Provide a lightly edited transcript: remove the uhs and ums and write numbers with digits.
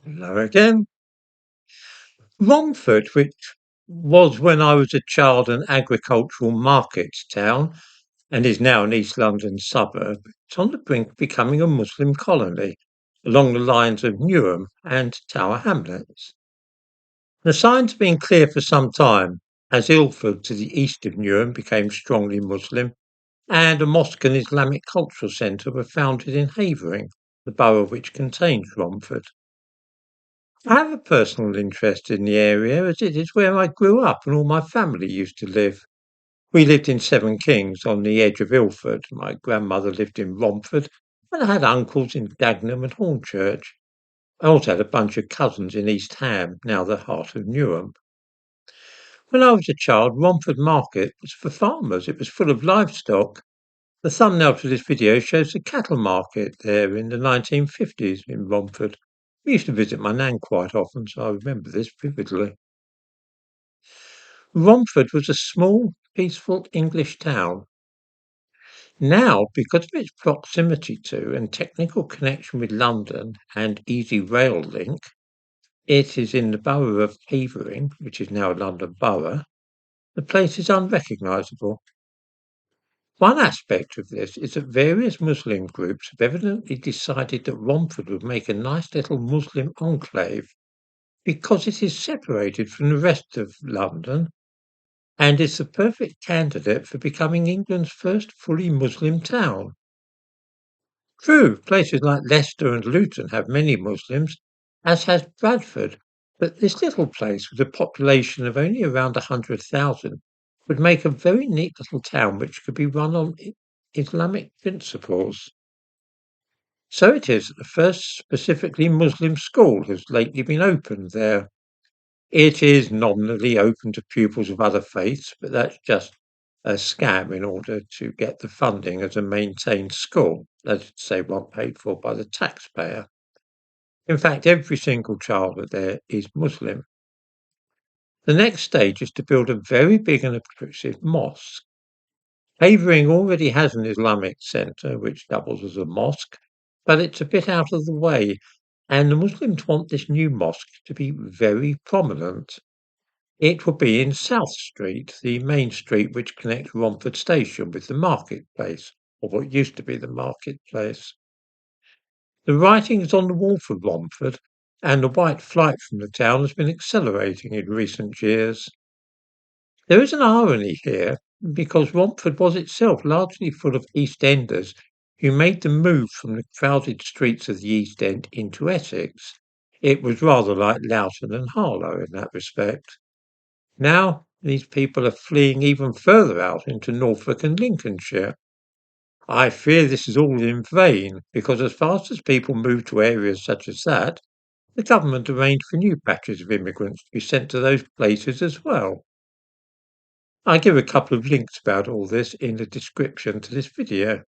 Hello again. Romford, which was when I was a child an agricultural market town and is now an East London suburb, it's on the brink of becoming a Muslim colony along the lines of Newham and Tower Hamlets. The signs have been clear for some time as Ilford to the east of Newham became strongly Muslim and a mosque and Islamic cultural centre were founded in Havering, the borough which contains Romford. I have a personal interest in the area as it is where I grew up and all my family used to live. We lived in Seven Kings on the edge of Ilford. My grandmother lived in Romford and I had uncles in Dagenham and Hornchurch. I also had a bunch of cousins in East Ham, now the heart of Newham. When I was a child, Romford Market was for farmers. It was full of livestock. The thumbnail to this video shows the cattle market there in the 1950s in Romford. We used to visit my nan quite often, so I remember this vividly. Romford was a small, peaceful English town. Now, because of its proximity to and technical connection with London and easy rail link, it is in the borough of Havering, which is now a London borough. The place is unrecognisable. One aspect of this is that various Muslim groups have evidently decided that Romford would make a nice little Muslim enclave because it is separated from the rest of London and is the perfect candidate for becoming England's first fully Muslim town. True, places like Leicester and Luton have many Muslims, as has Bradford, but this little place with a population of only around 100,000 would make a very neat little town which could be run on Islamic principles. So it is that the first specifically Muslim school has lately been opened there. It is nominally open to pupils of other faiths, but that's just a scam in order to get the funding as a maintained school, that is to say, one paid for by the taxpayer. In fact, every single child there is Muslim. The next stage is to build a very big and obtrusive mosque. Havering already has an Islamic centre which doubles as a mosque, but it's a bit out of the way, and the Muslims want this new mosque to be very prominent. It will be in South Street, the main street which connects Romford Station with the marketplace, or what used to be the marketplace. The writing is on the wall for Romford, and the white flight from the town has been accelerating in recent years. There is an irony here, because Romford was itself largely full of East Enders who made the move from the crowded streets of the East End into Essex. It was rather like Loughton and Harlow in that respect. Now, these people are fleeing even further out into Norfolk and Lincolnshire. I fear this is all in vain, because as fast as people move to areas such as that, the government arranged for new batches of immigrants to be sent to those places as well. I give a couple of links about all this in the description to this video.